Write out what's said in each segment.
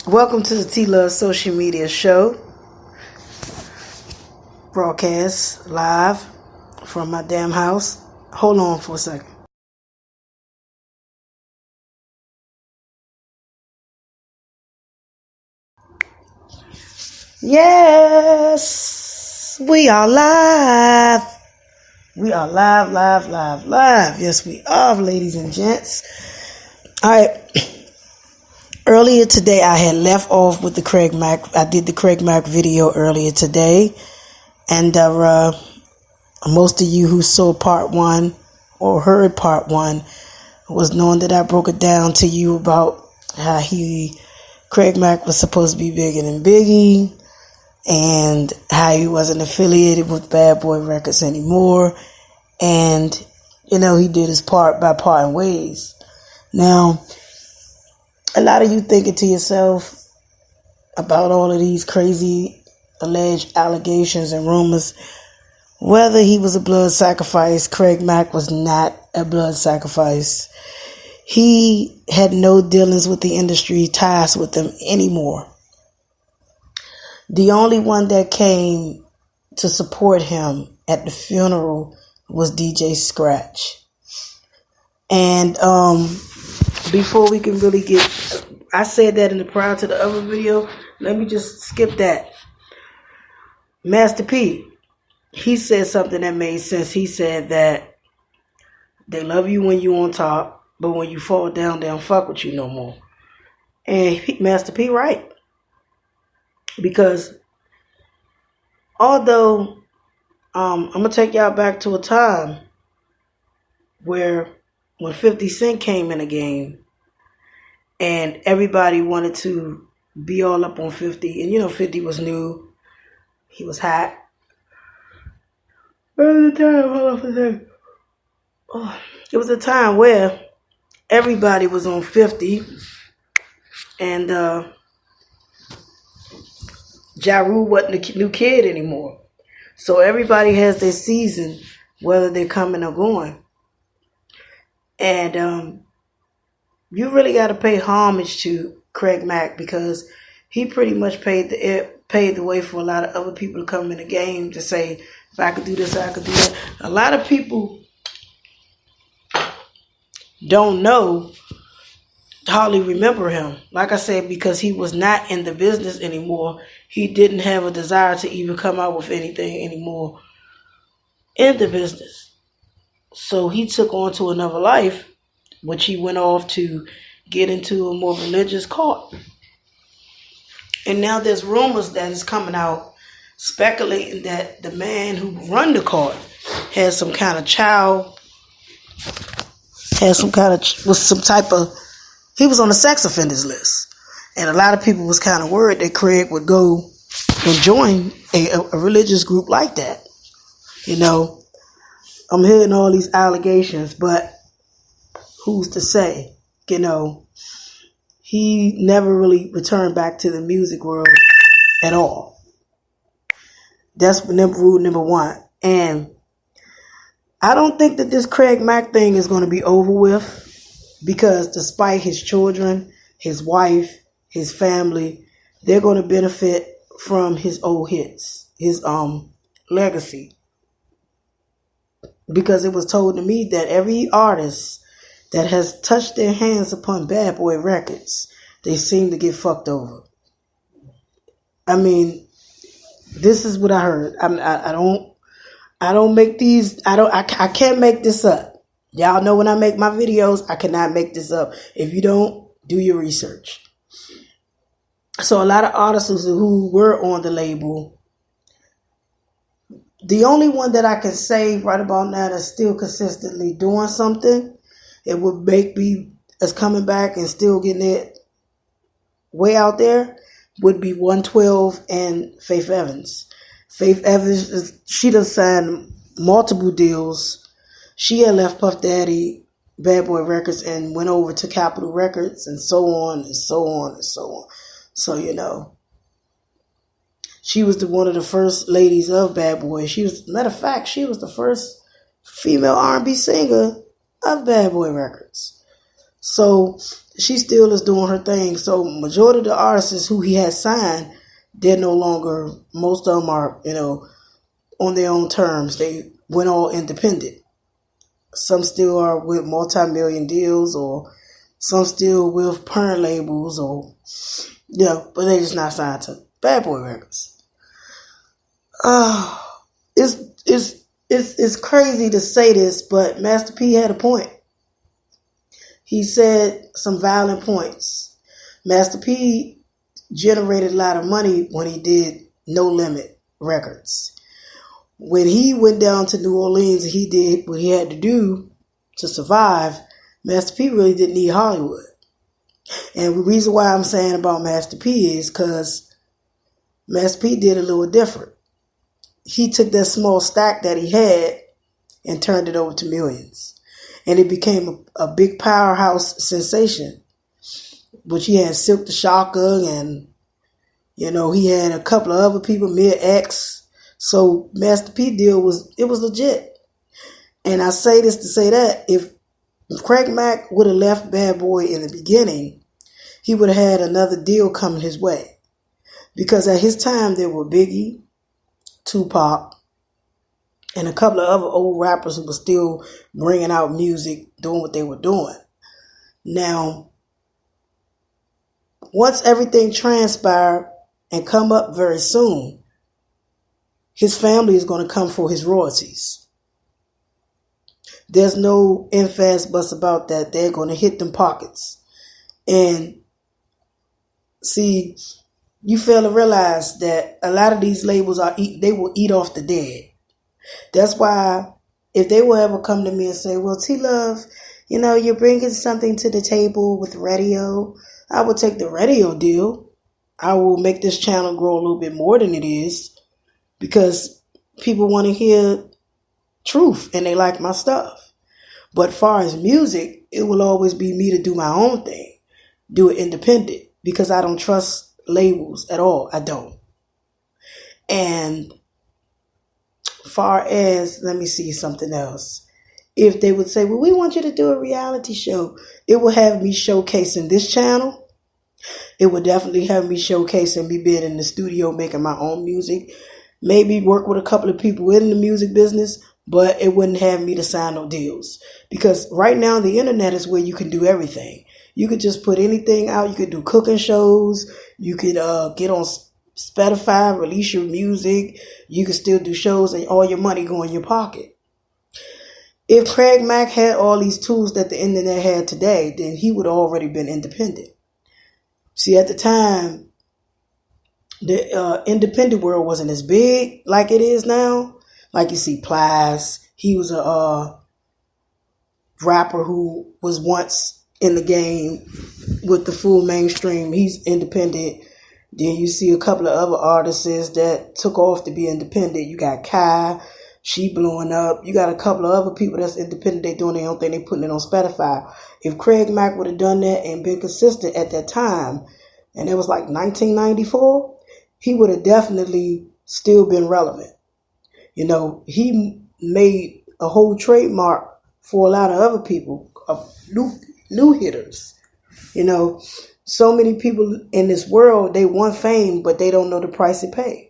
Welcome to the T-Love Social Media Show, broadcast live from my damn house. Hold on for a second. Yes, we are live. We are live. Yes, we are, ladies and gents. All right. Earlier today, I had left off with the Craig Mack. I did the Craig Mack video earlier today. And most of you who saw part one or heard part one was knowing that I broke it down to you about how Craig Mack was supposed to be bigger than Biggie and how he wasn't affiliated with Bad Boy Records anymore. And, he did his part by parting ways. Now, a lot of you thinking to yourself about all of these crazy alleged allegations and rumors, whether he was a blood sacrifice. Craig Mack was not a blood sacrifice. He had no dealings with the industry, ties with them anymore. The only one that came to support him at the funeral was DJ Scratch. And before we can really I said that in the prior to the other video. Let me just skip that. Master P, he said something that made sense. He said that they love you when you on top, but when you fall down, they don't fuck with you no more. And Master P right. Because although I'm going to take y'all back to a time where when 50 Cent came in the game and everybody wanted to be all up on 50, and 50 was new, he was hot. It was a time where everybody was on 50 and Ja Rule wasn't a new kid anymore. So everybody has their season, whether they're coming or going. And you really got to pay homage to Craig Mack because he pretty much paved the way for a lot of other people to come in the game to say, if I could do this, I could do that. A lot of people don't know, hardly remember him. Like I said, because he was not in the business anymore. He didn't have a desire to even come out with anything anymore in the business. So he took on to another life, which he went off to get into a more religious cult. And now there's rumors that is coming out speculating that the man who run the cult has some kind of he was on the sex offenders list. And a lot of people was kind of worried that Craig would go and join a religious group like that. I'm hearing all these allegations, but who's to say? He never really returned back to the music world at all. That's rule number one. And I don't think that this Craig Mack thing is going to be over with because despite his children, his wife, his family, they're going to benefit from his old hits, his legacy. Because it was told to me that every artist that has touched their hands upon Bad Boy Records, they seem to get fucked over. I mean, this is what I heard. I don't make these. I can't make this up. Y'all know when I make my videos, I cannot make this up. If you don't, do your research. So a lot of artists who were on the label, the only one that I can say right about now that's still consistently doing something, it would make me as coming back and still getting it way out there, would be 112 and Faith Evans. Faith Evans, she done signed multiple deals. She had left Puff Daddy, Bad Boy Records, and went over to Capitol Records, and so on and so on and so on. So, she was one of the first ladies of Bad Boy. Matter of fact, she was the first female R&B singer of Bad Boy Records. So she still is doing her thing. So majority of the artists who he has signed, they're no longer, most of them are, on their own terms. They went all independent. Some still are with multi-million deals, or some still with parent labels, or but they just not signed to Bad Boy Records. It's crazy to say this, but Master P had a point. He said some violent points. Master P generated a lot of money when he did No Limit Records. When he went down to New Orleans and he did what he had to do to survive, Master P really didn't need Hollywood. And the reason why I'm saying about Master P is because Master P did a little different. He took that small stack that he had and turned it over to millions. And it became a big powerhouse sensation. Which he had Silk the Shocker, and he had a couple of other people, Mid-X. So Master P deal was legit. And I say this to say that if Craig Mack would have left Bad Boy in the beginning, he would have had another deal coming his way. Because at his time there were Biggie, Tupac, and a couple of other old rappers who were still bringing out music, doing what they were doing. Now, once everything transpired and come up very soon, his family is going to come for his royalties. There's no ifs, ands, buts about that. They're going to hit them pockets. And see, you fail to realize that a lot of these labels they will eat off the dead. That's why if they will ever come to me and say, well, T-Love, you're bringing something to the table with radio, I will take the radio deal. I will make this channel grow a little bit more than it is because people want to hear truth and they like my stuff. But far as music, it will always be me to do my own thing, do it independent because I don't trust labels at all. I don't. And far as, let me see something else. If they would say, well, we want you to do a reality show, it will have me showcasing this channel. It would definitely have me showcasing me being in the studio, making my own music, maybe work with a couple of people in the music business, but it wouldn't have me to sign no deals. Because right now the internet is where you can do everything. You could just put anything out. You could do cooking shows. You could get on Spotify, release your music. You can still do shows and all your money go in your pocket. If Craig Mack had all these tools that the internet had today, then he would have already been independent. See, at the time, the independent world wasn't as big like it is now. Like you see Plies, he was a rapper who was once in the game with the full mainstream. He's independent. Then you see a couple of other artists that took off to be independent. You got Kai, she blowing up. You got a couple of other people that's independent. They doing their own thing. They putting it on Spotify. If Craig Mack would have done that and been consistent at that time, and it was like 1994, he would have definitely still been relevant. He made a whole trademark for a lot of other people, new hitters. So many people in this world, they want fame, but they don't know the price it pays.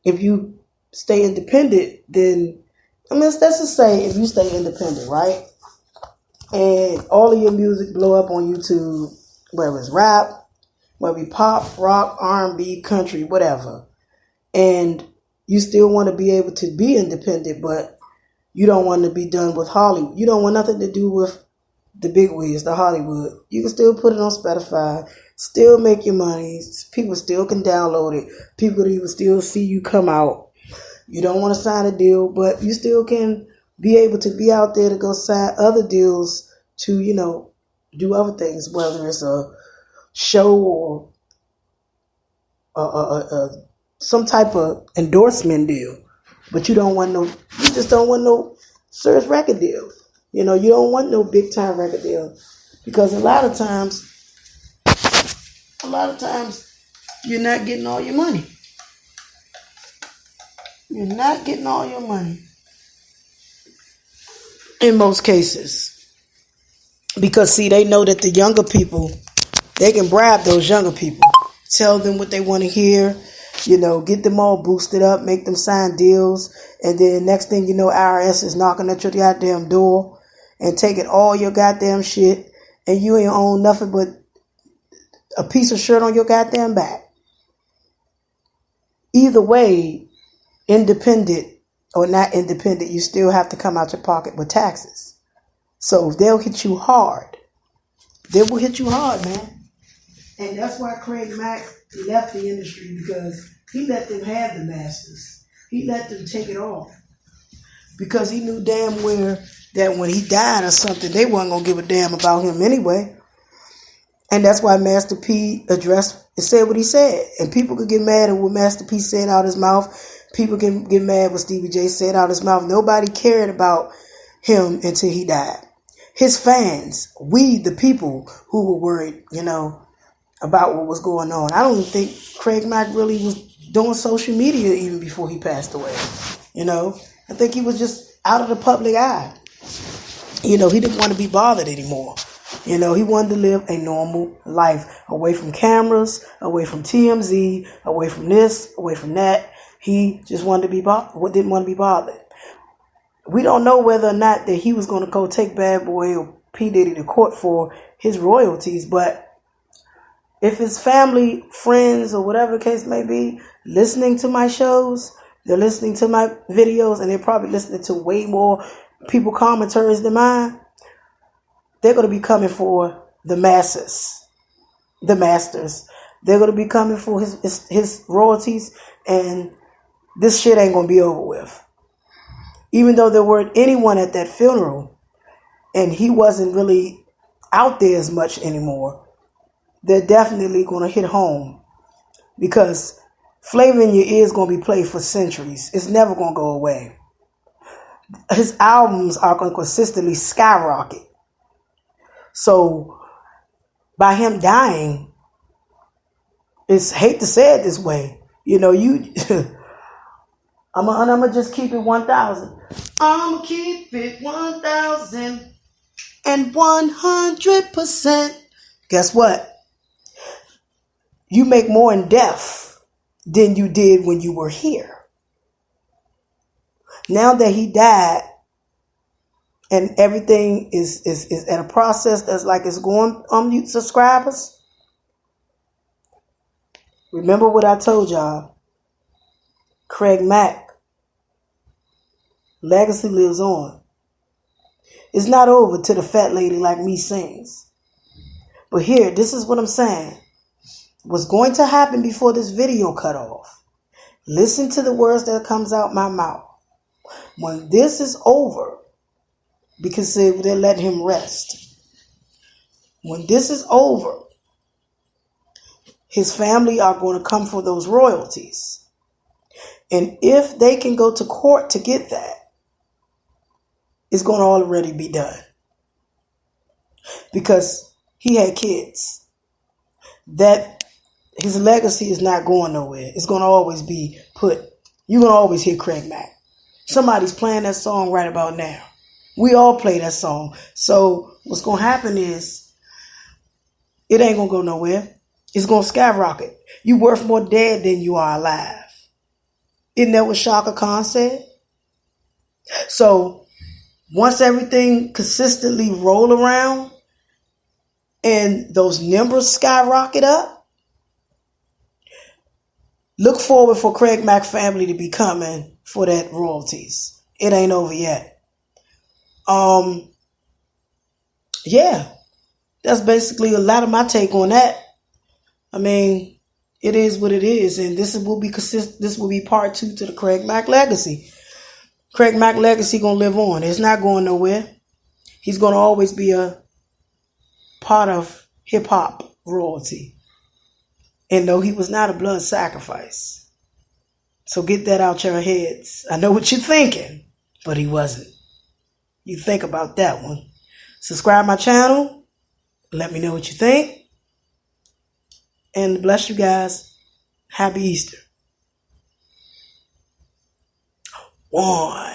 If you stay independent, then, let's just say if you stay independent, right? And all of your music blow up on YouTube, whether it's rap, whether it's pop, rock, R&B, country, whatever. And you still want to be able to be independent, but you don't want to be done with Hollywood. You don't want nothing to do with the big wigs, the Hollywood. You can still put it on Spotify, still make your money. People still can download it. People even still see you come out. You don't want to sign a deal, but you still can be able to be out there to go sign other deals to, do other things, whether it's a show or some type of endorsement deal. But you just don't want no serious record deal. You don't want no big time record deal because a lot of times you're not getting all your money. You're not getting all your money in most cases. Because, see, they know that the younger people, they can bribe those younger people. Tell them what they want to hear. Get them all boosted up, make them sign deals. And then next thing you know, IRS is knocking at your goddamn door and taking all your goddamn shit. And you ain't own nothing but a piece of shirt on your goddamn back. Either way, independent or not independent, you still have to come out your pocket with taxes. So they'll hit you hard. They will hit you hard, man. And that's why Craig Mack left the industry, because he let them have the masters. He let them take it all. Because he knew damn well that when he died or something, they wasn't going to give a damn about him anyway. And that's why Master P said what he said. And people could get mad at what Master P said out his mouth. People can get mad what Stevie J said out his mouth. Nobody cared about him until he died. His fans, we, the people who were worried, about what was going on. I don't think Craig Mack really was doing social media even before he passed away. I think he was just out of the public eye. He didn't want to be bothered anymore. He wanted to live a normal life, away from cameras, away from TMZ, away from this, away from that. He just wanted to be didn't want to be bothered. We don't know whether or not that he was going to go take Bad Boy or P. Diddy to court for his royalties, but if his family, friends, or whatever the case may be, listening to my shows, they're listening to my videos, and they're probably listening to way more people commentaries than mine, they're going to be coming for the masses, the masters. They're going to be coming for his royalties, and this shit ain't going to be over with. Even though there weren't anyone at that funeral, and he wasn't really out there as much anymore, they're definitely going to hit home, because Flavor in Your Ear is going to be played for centuries. It's never going to go away. His albums are going to consistently skyrocket. So by him dying, it's hate to say it this way, I'm gonna just keep it 1,000. I'm gonna keep it 1,100%. Guess what? You make more in death than you did when you were here. Now that he died and everything is at a process that's like it's going on you subscribers, remember what I told y'all. Craig Mack legacy lives on. It's not over till the fat lady like me sings. But here, this is what I'm saying. What's going to happen before this video cut off? Listen to the words that comes out my mouth. When this is over, because they're letting him rest. When this is over, his family are going to come for those royalties. And if they can go to court to get that, it's going to already be done. Because he had kids. That his legacy is not going nowhere. It's going to always be put. You're going to always hear Craig Mack. Somebody's playing that song right about now. We all play that song. So what's going to happen is it ain't going to go nowhere. It's going to skyrocket. You worth more dead than you are alive. Isn't that what Shaka Khan said? So once everything consistently roll around and those numbers skyrocket up, look forward for Craig Mack family to be coming for that royalties. It ain't over yet. Yeah, that's basically a lot of my take on that. I mean, it is what it is, and this will be part 2 to the Craig Mack legacy. Craig Mack legacy gonna live on. It's not going nowhere. He's gonna always be a part of hip hop royalty. And no, he was not a blood sacrifice. So get that out your heads. I know what you're thinking, but he wasn't. You think about that one. Subscribe my channel. Let me know what you think. And bless you guys. Happy Easter. 1.